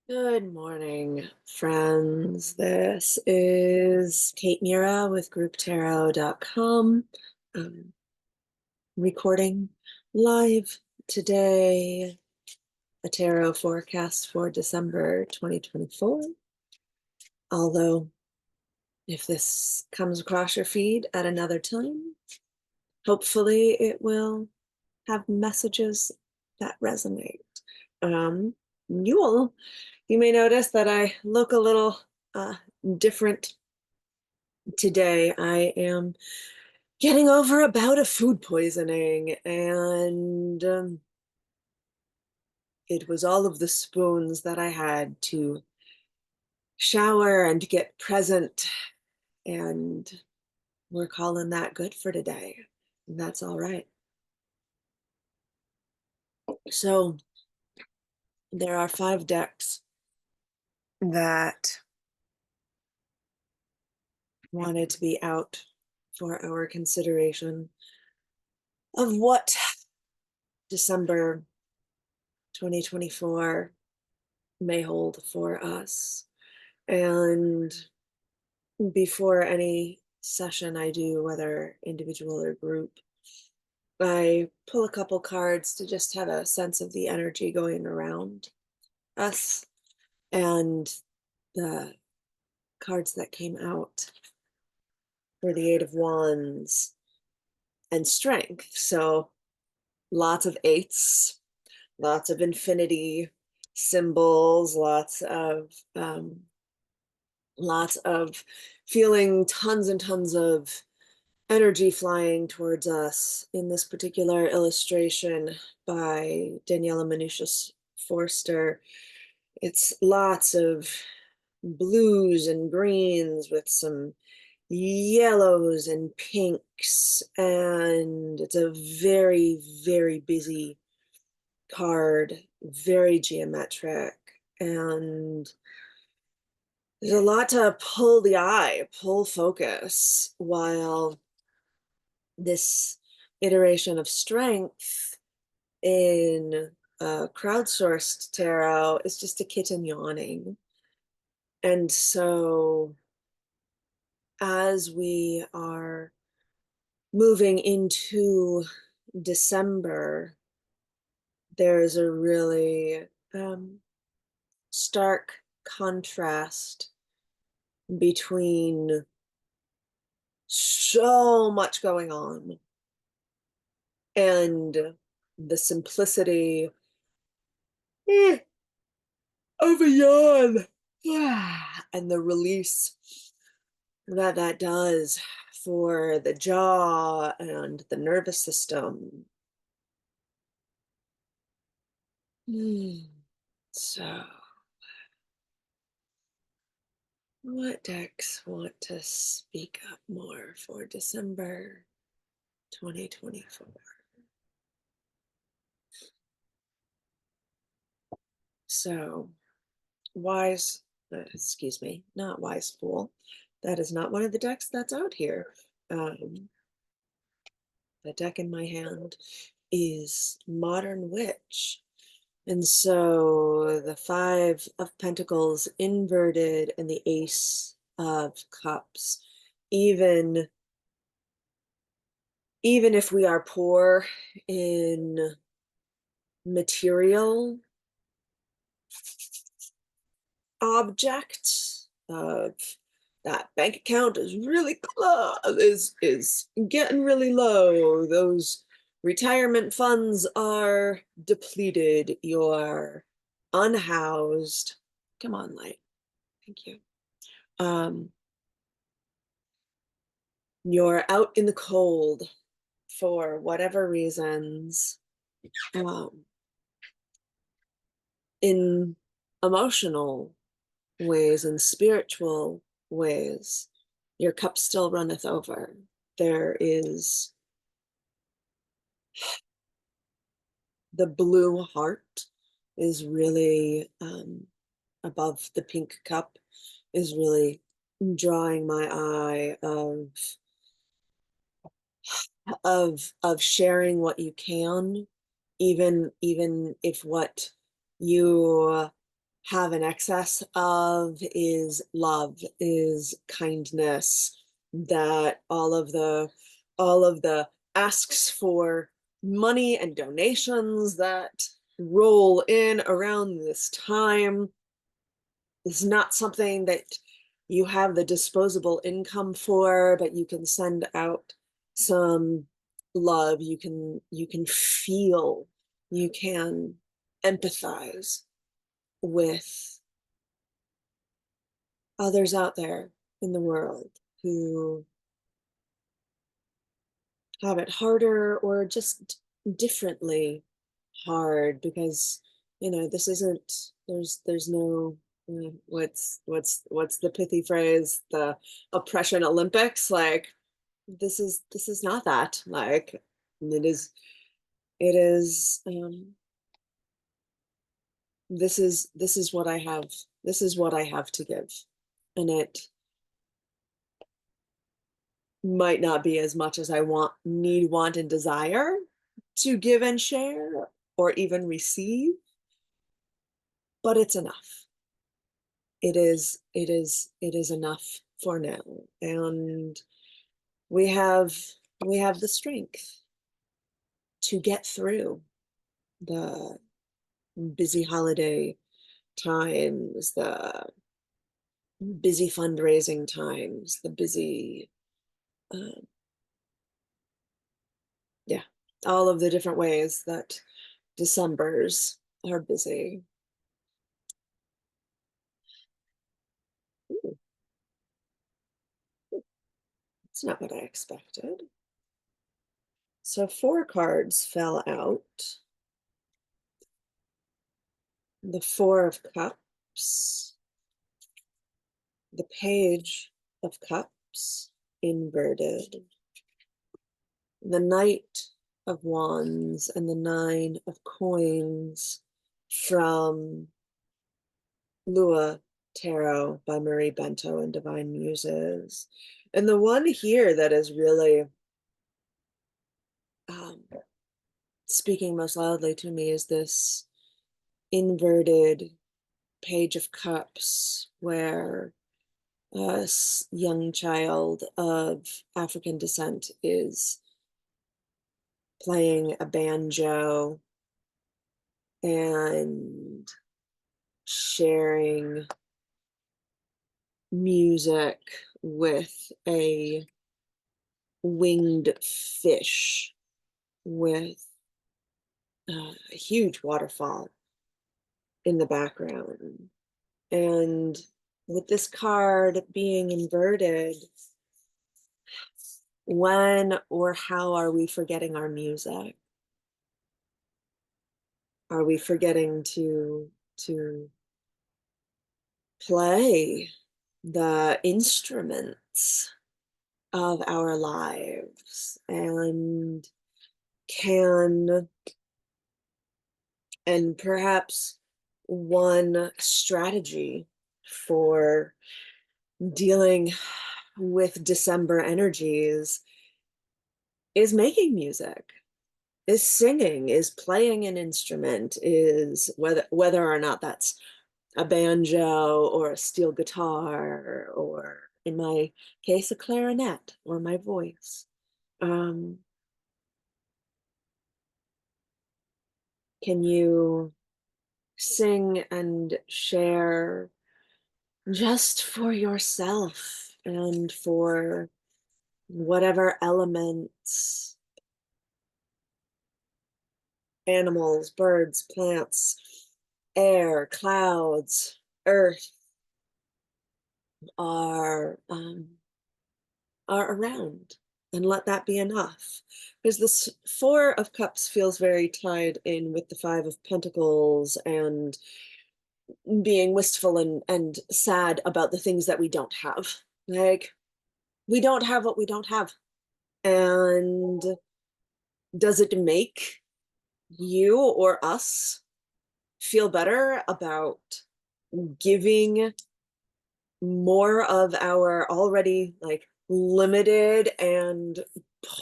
Good morning, friends. This is Kate Mura with grouptarot.com. Recording live today a tarot forecast for December 2024. Although, if this comes across your feed at another time, hopefully it will have messages that resonate. You may notice that I look a little different today. I am getting over a bout of food poisoning, and it was all of the spoons that I had to shower and get present, and we're calling that good for today. And that's all right. So there are 5 decks that wanted to be out for our consideration of what December 2024 may hold for us. And before any session I do, whether individual or group, I pull a couple cards to just have a sense of the energy going around us. And the cards that came out were the 8 of Wands and Strength. So lots of 8s, lots of infinity symbols, lots of feeling tons and tons of energy flying towards us. In this particular illustration by Daniela Manutius Forster, it's lots of blues and greens with some yellows and pinks, and it's a very, very busy card, very geometric, and there's a lot to pull the eye, pull focus, while this iteration of Strength in crowdsourced tarot is just a kitten yawning. And so as we are moving into December, there's a really stark contrast between so much going on and the simplicity of a yawn and the release that does for the jaw and the nervous system. So what decks want to speak up more for December 2024? So, excuse me, not Wise Fool. That is not one of the decks that's out here. The deck in my hand is Modern Witch. And so the 5 of Pentacles inverted and the Ace of Cups, even if we are poor in material objects, that bank account is really close, is getting really low. Those retirement funds are depleted. You're unhoused. Come on, light. Thank you. You're out in the cold for whatever reasons. In emotional ways and spiritual ways, your cup still runneth over. There is the blue heart is really above the pink cup, is really drawing my eye of sharing what you can, even if what you have an excess of is love, is kindness, that all of the asks for money and donations that roll in around this time is not something that you have the disposable income for, but you can send out some love. You can feel, you can empathize with others out there in the world who have it harder or just differently hard, because this isn't, there's no what's the pithy phrase, the oppression Olympics, like this is not that, like it is this is what I have to give, and it might not be as much as I want and desire to give and share or even receive, but it's enough. It is enough for now. And we have the strength to get through the busy holiday times, the busy fundraising times, the busy uh, yeah, all of the different ways that Decembers are busy. Ooh, it's not what I expected. So 4 cards fell out. The 4 of Cups, the Page of Cups inverted, the Knight of Wands, and the 9 of Coins from Lua Tarot by Marie Bento and Divine Muses. And the one here that is really um, speaking most loudly to me is this inverted Page of Cups, where a young child of African descent is playing a banjo and sharing music with a winged fish with a huge waterfall in the background. And with this card being inverted, when or how are we forgetting our music? Are we forgetting to play the instruments of our lives? Can and perhaps one strategy for dealing with December energies is making music, is singing, is playing an instrument, is whether or not that's a banjo or a steel guitar, or in my case, a clarinet, or my voice. Can you sing and share just for yourself and for whatever elements, animals, birds, plants, air, clouds, earth are around, and let that be enough? Because this 4 of Cups feels very tied in with the 5 of Pentacles and being wistful and sad about the things that we don't have. Like, we don't have what we don't have. And does it make you or us feel better about giving more of our already like limited and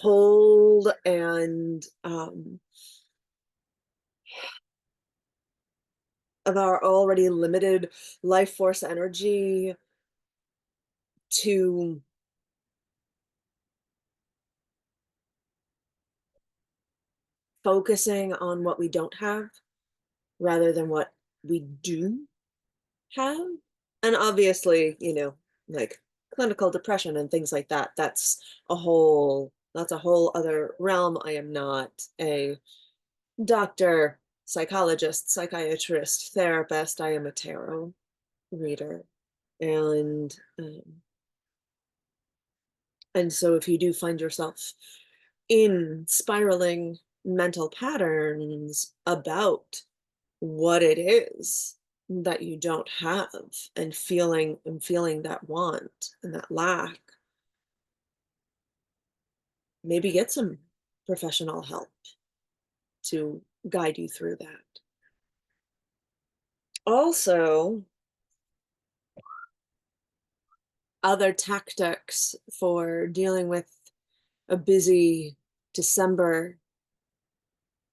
pulled and of our already limited life force energy to focusing on what we don't have rather than what we do have. And obviously, like clinical depression and things like that, that's a whole other realm. I am not a doctor, psychologist, psychiatrist, therapist. I am a tarot reader. And and so if you do find yourself in spiraling mental patterns about what it is that you don't have, and feeling that want and that lack, maybe get some professional help to guide you through that. Also, other tactics for dealing with a busy December,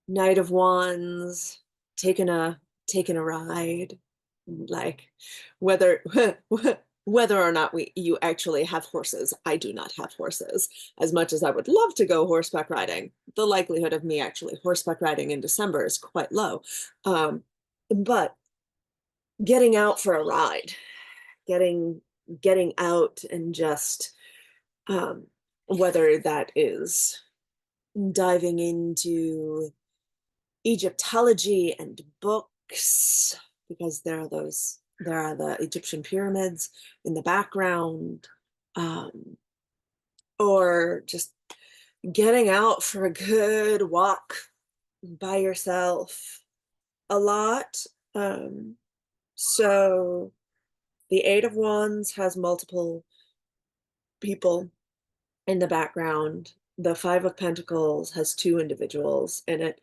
Knight of Wands, taking a ride, like whether whether or not you actually have horses. I do not have horses. As much as I would love to go horseback riding, the likelihood of me actually horseback riding in December is quite low. But getting out for a ride, getting getting out and just whether that is diving into Egyptology and books, because there are the Egyptian pyramids in the background, or just getting out for a good walk by yourself a lot. So the Eight of Wands has multiple people in the background. The Five of Pentacles has two individuals in it.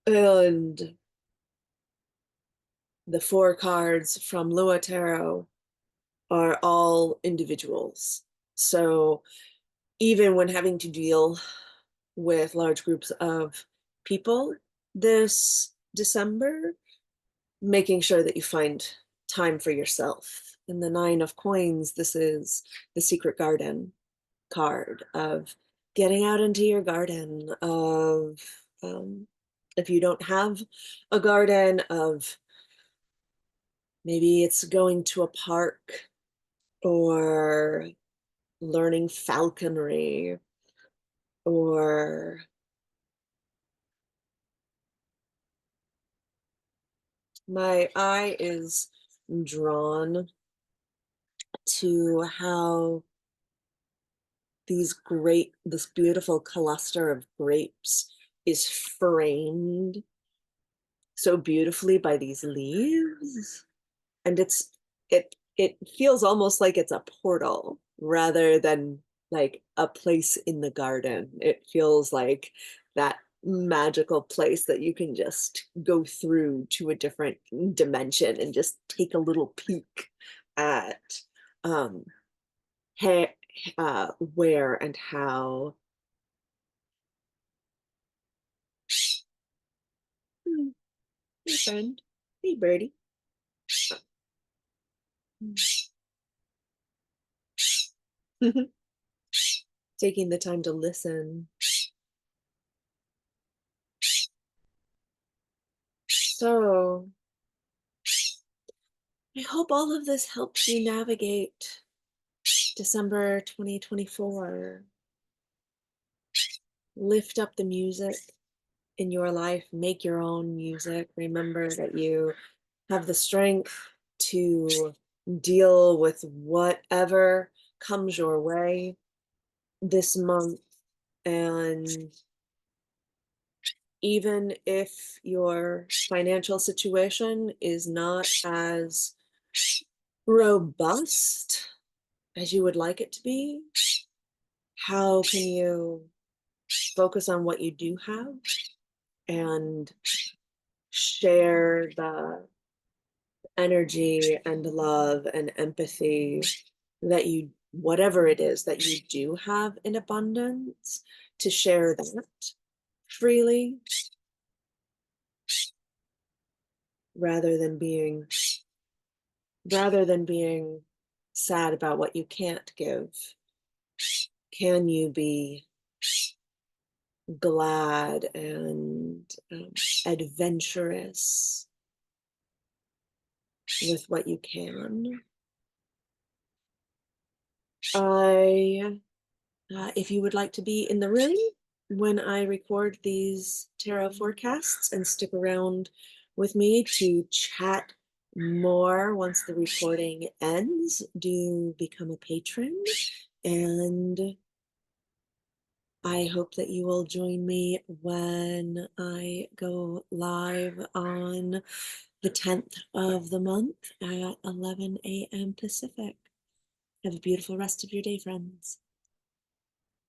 And the four cards from Lua Tarot are all individuals. So even when having to deal with large groups of people this December, making sure that you find time for yourself. In the Nine of Coins, this is the Secret Garden card of getting out into your garden, of if you don't have a garden, of maybe it's going to a park or learning falconry, or my eye is drawn to how this beautiful cluster of grapes is framed so beautifully by these leaves. And it feels almost like it's a portal rather than like a place in the garden. It feels like that magical place that you can just go through to a different dimension and just take a little peek at um ha- where and how. Hmm, hey friend, hey birdie. Taking the time to listen. So I hope all of this helps you navigate December 2024. Lift up the music in your life, make your own music. Remember that you have the strength to deal with whatever comes your way this month. And even if your financial situation is not as robust as you would like it to be, how can you focus on what you do have and share the energy and love and empathy that you, whatever it is that you do have in abundance, to share that freely rather than being rather than being sad about what you can't give, can you be glad and adventurous with what you can? I If you would like to be in the room when I record these tarot forecasts and stick around with me to chat more once the recording ends, do become a patron. And I hope that you will join me when I go live on the 10th of the month at 11 a.m. Pacific. Have a beautiful rest of your day, friends.